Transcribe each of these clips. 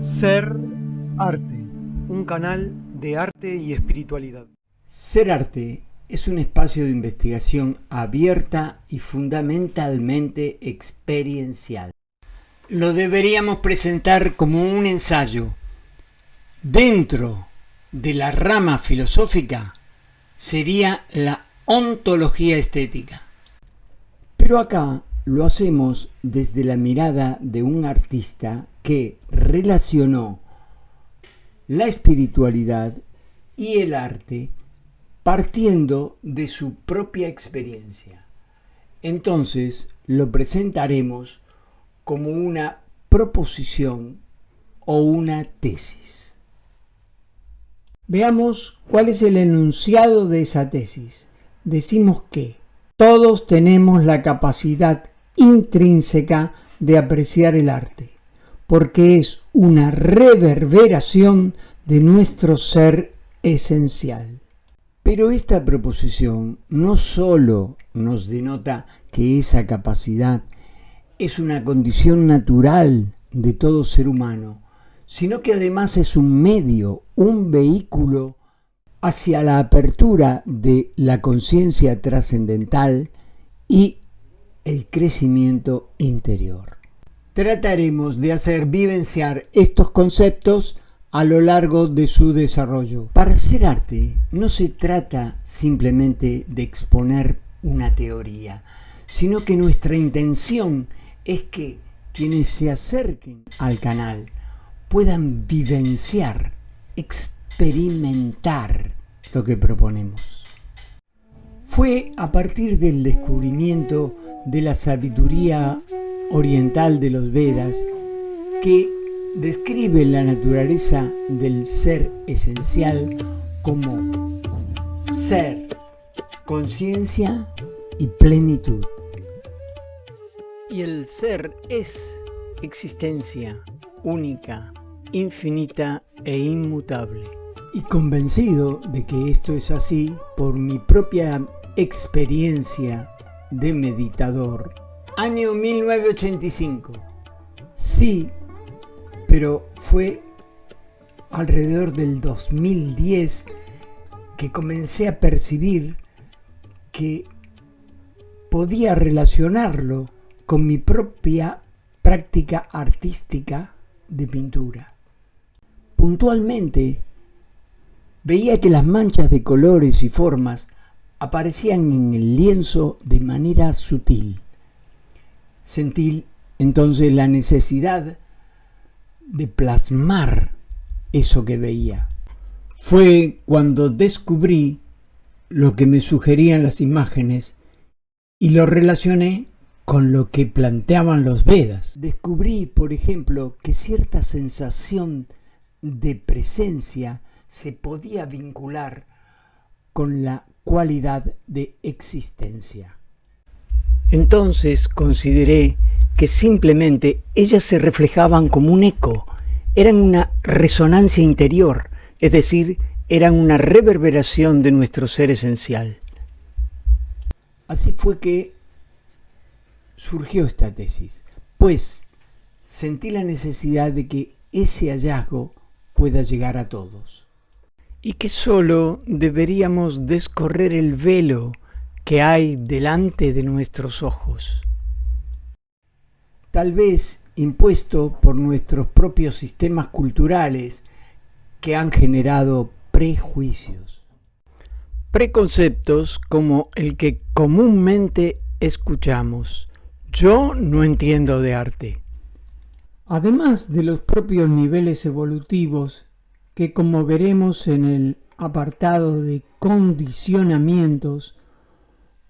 Ser Arte, un canal de arte y espiritualidad. Ser Arte es un espacio de investigación abierta y fundamentalmente experiencial. Lo deberíamos presentar como un ensayo. Dentro de la rama filosófica sería la ontología estética. Pero acá lo hacemos desde la mirada de un artista que relacionó la espiritualidad y el arte partiendo de su propia experiencia. Entonces lo presentaremos como una proposición o una tesis. Veamos cuál es el enunciado de esa tesis. Decimos que todos tenemos la capacidad intrínseca de apreciar el arte, porque es una reverberación de nuestro ser esencial. Pero esta proposición no solo nos denota que esa capacidad es una condición natural de todo ser humano, sino que además es un medio, un vehículo hacia la apertura de la conciencia trascendental y el crecimiento interior. Trataremos de hacer vivenciar estos conceptos a lo largo de su desarrollo. Para hacer arte no se trata simplemente de exponer una teoría, sino que nuestra intención es que quienes se acerquen al canal puedan vivenciar, experimentar lo que proponemos. Fue a partir del descubrimiento de la sabiduría oriental de los Vedas que describe la naturaleza del ser esencial como ser, conciencia y plenitud. Y el ser es existencia única, infinita e inmutable. Y convencido de que esto es así por mi propia experiencia de meditador. Año 1985. Sí, pero fue alrededor del 2010 que comencé a percibir que podía relacionarlo con mi propia práctica artística de pintura. Puntualmente, veía que las manchas de colores y formas aparecían en el lienzo de manera sutil. Sentí entonces la necesidad de plasmar eso que veía. Fue cuando descubrí lo que me sugerían las imágenes y lo relacioné con lo que planteaban los Vedas. Descubrí, por ejemplo, que cierta sensación de presencia se podía vincular con la cualidad de existencia. Entonces consideré que simplemente ellas se reflejaban como un eco, eran una resonancia interior, es decir, eran una reverberación de nuestro ser esencial. Así fue que surgió esta tesis, pues sentí la necesidad de que ese hallazgo pueda llegar a todos. Y que solo deberíamos descorrer el velo que hay delante de nuestros ojos. Tal vez impuesto por nuestros propios sistemas culturales que han generado prejuicios. Preconceptos como el que comúnmente escuchamos: yo no entiendo de arte. Además de los propios niveles evolutivos que, como veremos en el apartado de condicionamientos,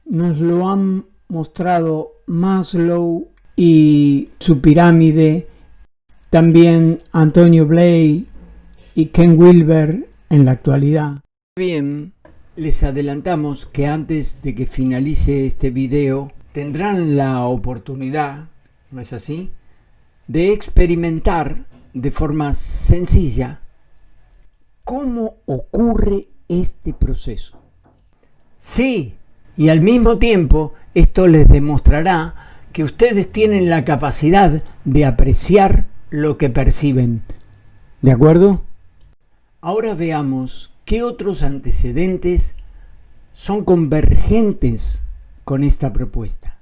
nos lo han mostrado Maslow y su pirámide, también Antonio Bley y Ken Wilber en la actualidad. Bien, les adelantamos que antes de que finalice este video tendrán la oportunidad, ¿no es así?, de experimentar de forma sencilla cómo ocurre este proceso. Sí, y al mismo tiempo esto les demostrará que ustedes tienen la capacidad de apreciar lo que perciben, ¿De acuerdo? Ahora veamos qué otros antecedentes son convergentes con esta propuesta.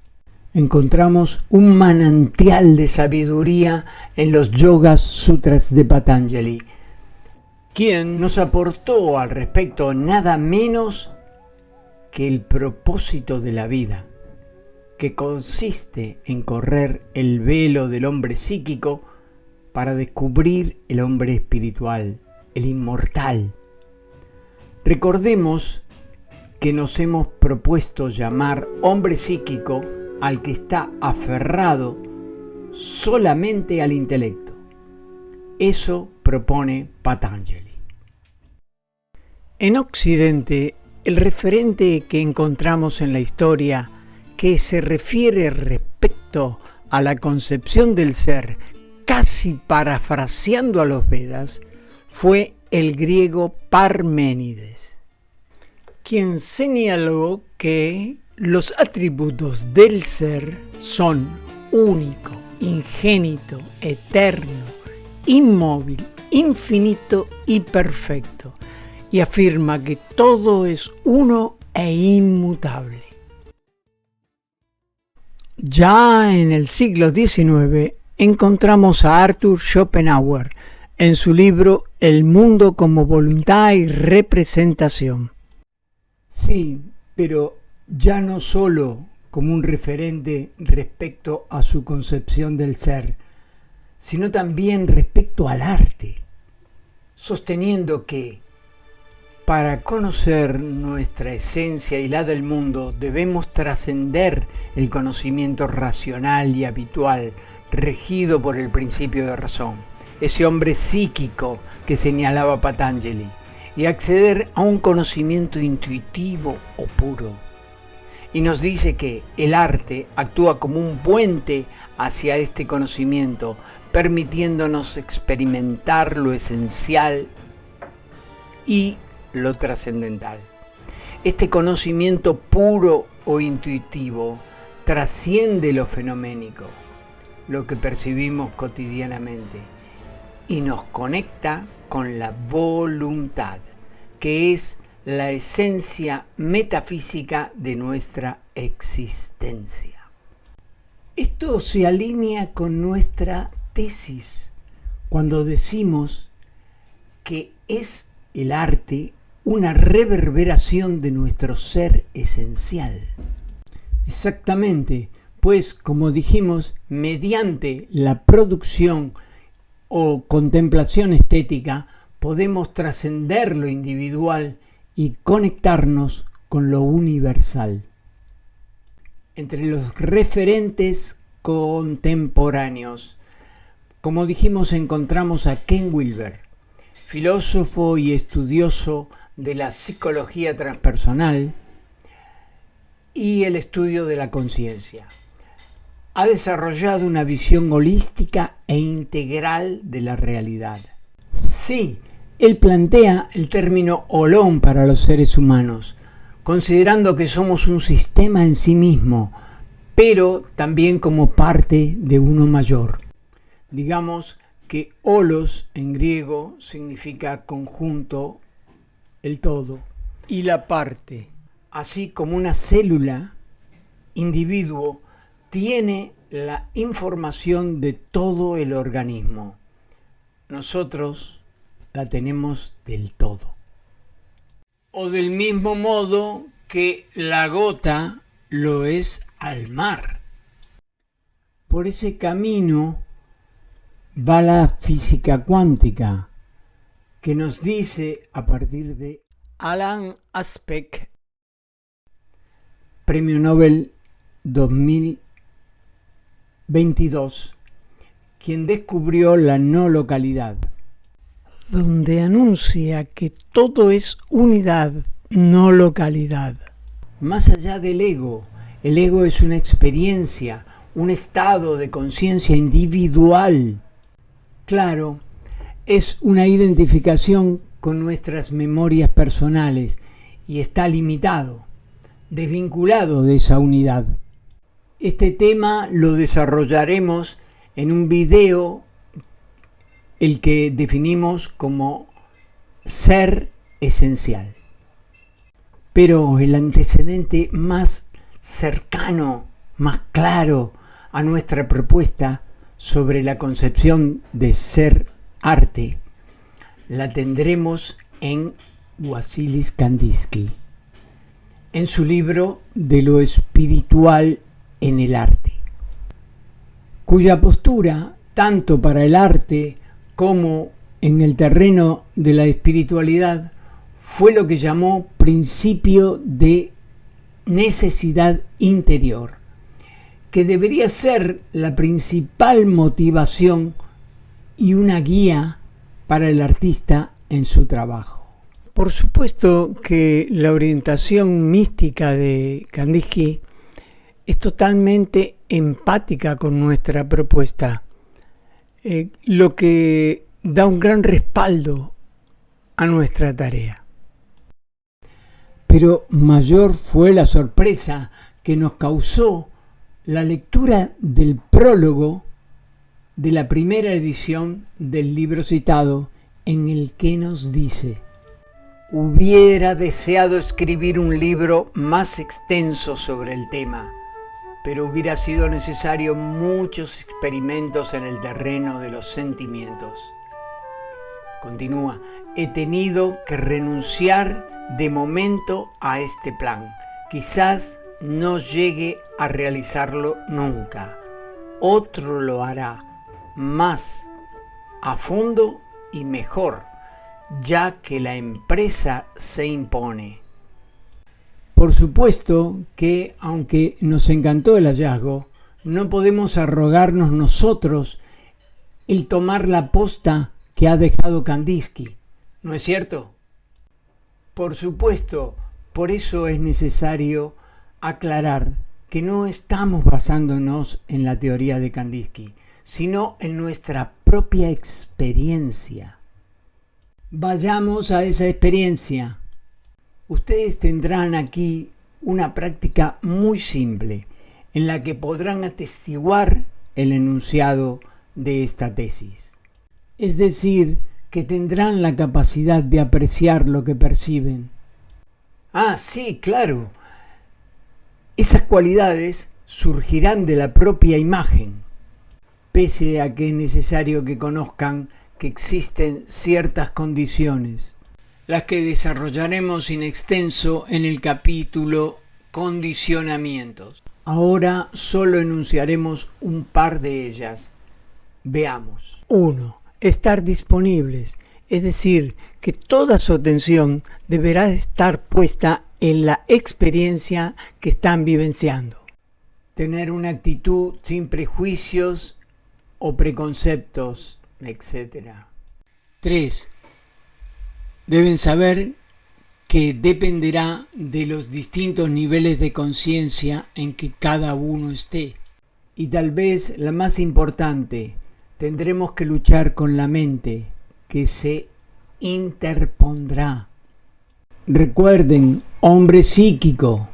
Encontramos un manantial de sabiduría en los Yoga Sutras de Patanjali, quien nos aportó al respecto nada menos que el propósito de la vida, que consiste en correr el velo del hombre psíquico para descubrir el hombre espiritual, el inmortal. Recordemos que nos hemos propuesto llamar hombre psíquico al que está aferrado solamente al intelecto. Eso propone Patanjali. En Occidente, el referente que encontramos en la historia que se refiere respecto a la concepción del ser, casi parafraseando a los Vedas, fue el griego Parménides, quien señaló que los atributos del ser son único, ingénito, eterno, inmóvil, infinito y perfecto, y afirma que todo es uno e inmutable. Ya en el siglo XIX encontramos a Arthur Schopenhauer en su libro El mundo como voluntad y representación. Sí, pero ya no solo como un referente respecto a su concepción del ser, sino también respecto al arte, sosteniendo que para conocer nuestra esencia y la del mundo debemos trascender el conocimiento racional y habitual, regido por el principio de razón, ese hombre psíquico que señalaba Patanjali, y acceder a un conocimiento intuitivo o puro. Y nos dice que el arte actúa como un puente hacia este conocimiento, permitiéndonos experimentar lo esencial y lo trascendental. Este conocimiento puro o intuitivo trasciende lo fenoménico, lo que percibimos cotidianamente, y nos conecta con la voluntad, que es la esencia metafísica de nuestra existencia. Esto se alinea con nuestra tesis cuando decimos que es el arte una reverberación de nuestro ser esencial. Exactamente, pues como dijimos, mediante la producción o contemplación estética podemos trascender lo individual y conectarnos con lo universal. Entre los referentes contemporáneos, como dijimos, encontramos a Ken Wilber, filósofo y estudioso de la psicología transpersonal y el estudio de la conciencia. Ha desarrollado una visión holística e integral de la realidad. Sí, él plantea el término holón para los seres humanos, considerando que somos un sistema en sí mismo, pero también como parte de uno mayor. Digamos que holos en griego significa conjunto, el todo, y la parte. Así como una célula, individuo, tiene la información de todo el organismo. Nosotros la tenemos del todo. O del mismo modo que la gota lo es al mar. Por ese camino va la física cuántica, que nos dice a partir de Alan Aspect, Premio Nobel 2022, quien descubrió la no localidad, donde anuncia que todo es unidad, no localidad. Más allá del ego, el ego es una experiencia, un estado de conciencia individual. Claro, es una identificación con nuestras memorias personales y está limitado, desvinculado de esa unidad. Este tema lo desarrollaremos en un video el que definimos como ser esencial. Pero el antecedente más cercano, más claro a nuestra propuesta sobre la concepción de ser arte, la tendremos en Wassilis Kandinsky, en su libro De lo espiritual en el arte, cuya postura, tanto para el arte como en el terreno de la espiritualidad, fue lo que llamó principio de necesidad interior, que debería ser la principal motivación y una guía para el artista en su trabajo. Por supuesto que la orientación mística de Kandinsky es totalmente empática con nuestra propuesta, lo que da un gran respaldo a nuestra tarea. Pero mayor fue la sorpresa que nos causó la lectura del prólogo de la primera edición del libro citado, en el que nos dice: hubiera deseado escribir un libro más extenso sobre el tema, pero hubiera sido necesario muchos experimentos en el terreno de los sentimientos. Continúa: he tenido que renunciar de momento a este plan. Quizás no llegue a realizarlo nunca. Otro lo hará más a fondo y mejor, ya que la empresa se impone. Por supuesto que, aunque nos encantó el hallazgo, no podemos arrogarnos nosotros el tomar la posta que ha dejado Kandinsky, ¿no es cierto? Por supuesto, por eso es necesario aclarar que no estamos basándonos en la teoría de Kandinsky, sino en nuestra propia experiencia. Vayamos a esa experiencia. Ustedes tendrán aquí una práctica muy simple en la que podrán atestiguar el enunciado de esta tesis. Es decir, que tendrán la capacidad de apreciar lo que perciben. Ah, sí, claro. Esas cualidades surgirán de la propia imagen, pese a que es necesario que conozcan que existen ciertas condiciones, las que desarrollaremos in extenso en el capítulo Condicionamientos. Ahora solo enunciaremos un par de ellas. Veamos. 1. Estar disponibles, es decir, que toda su atención deberá estar puesta en la experiencia que están vivenciando. Tener una actitud sin prejuicios o preconceptos, etc. 3. Deben saber que dependerá de los distintos niveles de conciencia en que cada uno esté. Y tal vez la más importante, tendremos que luchar con la mente, que se interpondrá. Recuerden, hombre psíquico,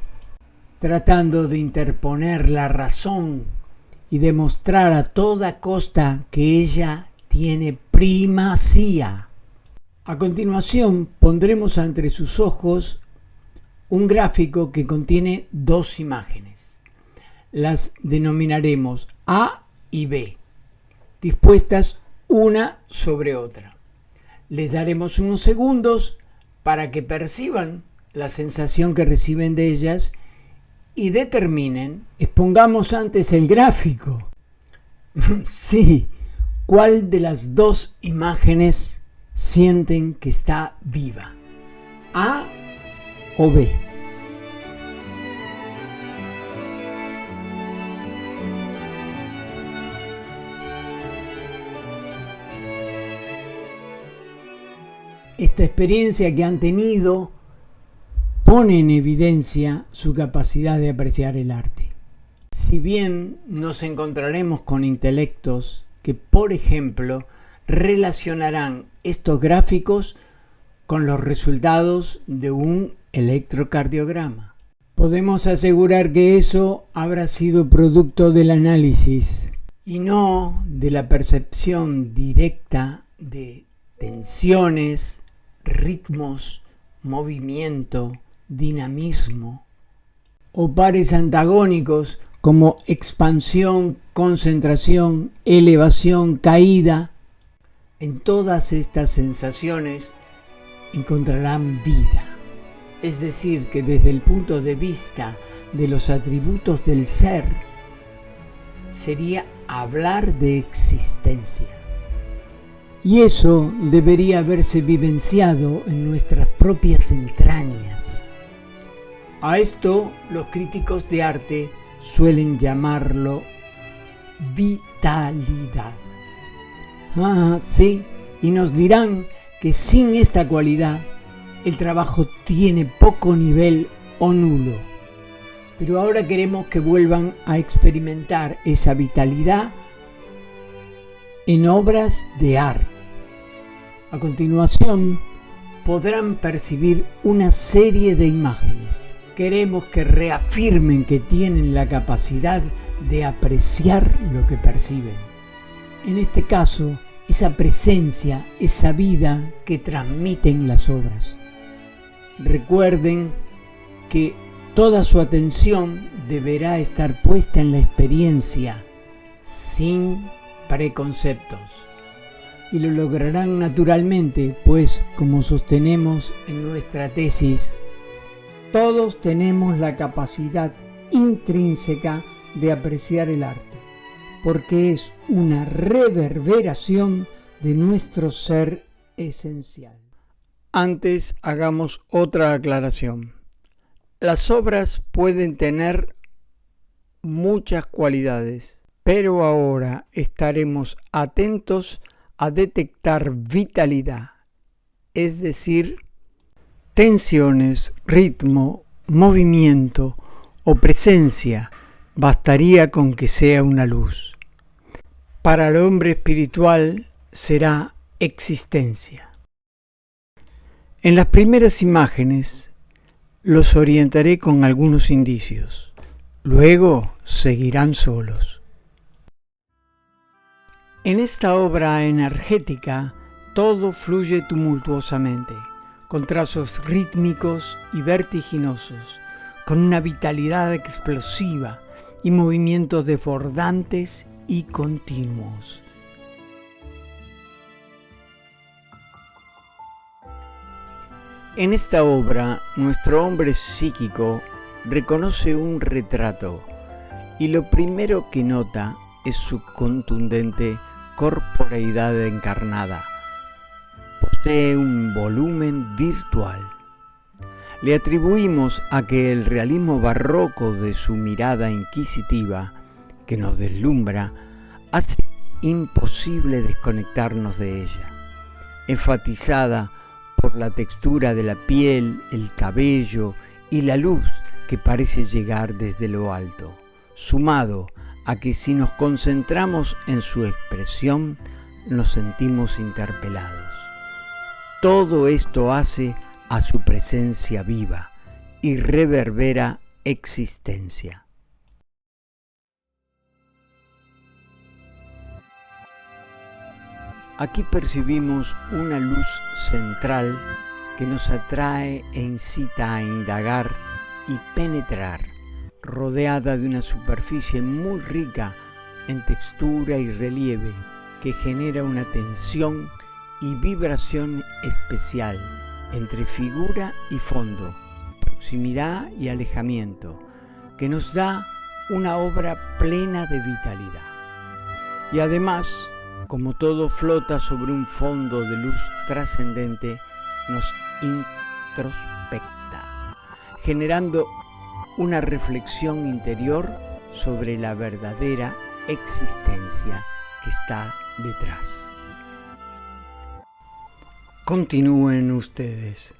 tratando de interponer la razón y demostrar a toda costa que ella tiene primacía. A continuación, pondremos ante sus ojos un gráfico que contiene dos imágenes. Las denominaremos A y B, dispuestas una sobre otra. Les daremos unos segundos para que perciban la sensación que reciben de ellas y determinen, expongamos antes el gráfico. Sí, ¿cuál de las dos imágenes sienten que está viva? ¿A o B? Esta experiencia que han tenido pone en evidencia su capacidad de apreciar el arte. Si bien nos encontraremos con intelectos que, por ejemplo, relacionarán estos gráficos con los resultados de un electrocardiograma, podemos asegurar que eso habrá sido producto del análisis y no de la percepción directa de tensiones, ritmos, movimiento, dinamismo, o pares antagónicos como expansión, concentración, elevación, caída. En todas estas sensaciones encontrarán vida. Es decir, que desde el punto de vista de los atributos del ser, sería hablar de existencia. Y eso debería haberse vivenciado en nuestras propias entrañas. A esto los críticos de arte suelen llamarlo vitalidad. Sí, y nos dirán que sin esta cualidad el trabajo tiene poco nivel o nulo. Pero ahora queremos que vuelvan a experimentar esa vitalidad en obras de arte. A continuación, podrán percibir una serie de imágenes. Queremos que reafirmen que tienen la capacidad de apreciar lo que perciben. En este caso, esa presencia, esa vida que transmiten las obras. Recuerden que toda su atención deberá estar puesta en la experiencia, sin preconceptos. Y lo lograrán naturalmente, pues, como sostenemos en nuestra tesis, todos tenemos la capacidad intrínseca de apreciar el arte, porque es una reverberación de nuestro ser esencial. Antes hagamos otra aclaración. Las obras pueden tener muchas cualidades, pero ahora estaremos atentos a detectar vitalidad, es decir, tensiones, ritmo, movimiento o presencia. Bastaría con que sea una luz. Para el hombre espiritual será existencia. En las primeras imágenes los orientaré con algunos indicios. Luego seguirán solos. En esta obra energética todo fluye tumultuosamente, con trazos rítmicos y vertiginosos, con una vitalidad explosiva y movimientos desbordantes y continuos. En esta obra, nuestro hombre psíquico reconoce un retrato y lo primero que nota es su contundente corporeidad encarnada. Posee un volumen virtual. Le atribuimos a que el realismo barroco de su mirada inquisitiva, que nos deslumbra, hace imposible desconectarnos de ella, enfatizada por la textura de la piel, el cabello y la luz que parece llegar desde lo alto, sumado a que si nos concentramos en su expresión, nos sentimos interpelados. Todo esto hace a su presencia viva y reverbera existencia. Aquí percibimos una luz central que nos atrae e incita a indagar y penetrar, rodeada de una superficie muy rica en textura y relieve que genera una tensión y vibración especial entre figura y fondo, proximidad y alejamiento, que nos da una obra plena de vitalidad. Y además, como todo flota sobre un fondo de luz trascendente, nos introspecta, generando una reflexión interior sobre la verdadera existencia que está detrás. Continúen ustedes.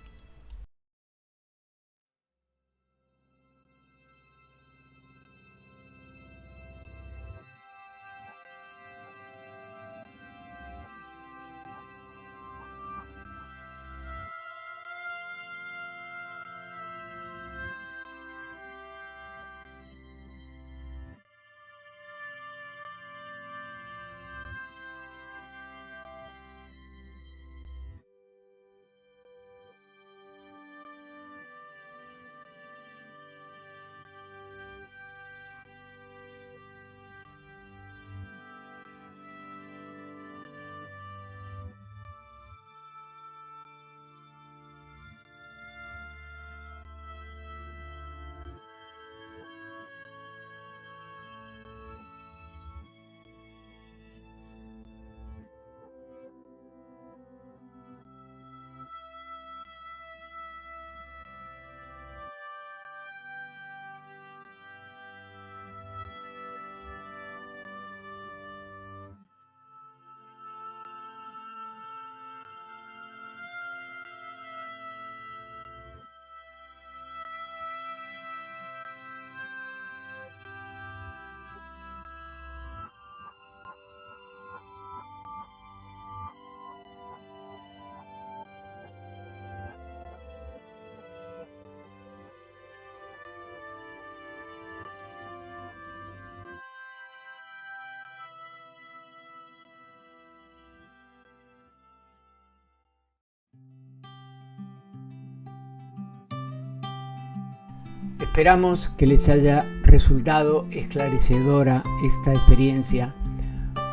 Esperamos que les haya resultado esclarecedora esta experiencia.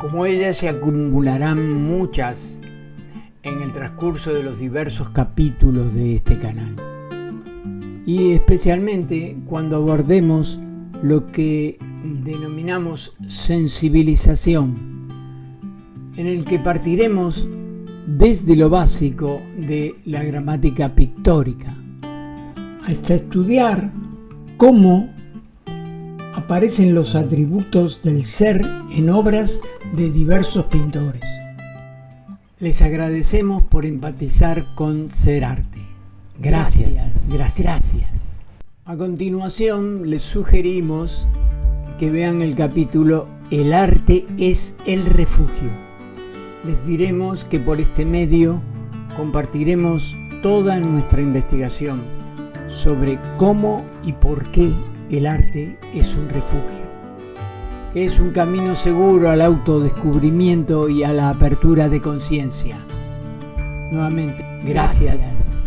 Como ella, se acumularán muchas en el transcurso de los diversos capítulos de este canal. Y especialmente cuando abordemos lo que denominamos sensibilización, en el que partiremos desde lo básico de la gramática pictórica, hasta estudiar cómo aparecen los atributos del ser en obras de diversos pintores. Les agradecemos por empatizar con Ser Arte. Gracias. A continuación, les sugerimos que vean el capítulo El arte es el refugio. Les diremos que por este medio compartiremos toda nuestra investigación sobre cómo y por qué el arte es un refugio, que es un camino seguro al autodescubrimiento y a la apertura de conciencia. Nuevamente, gracias.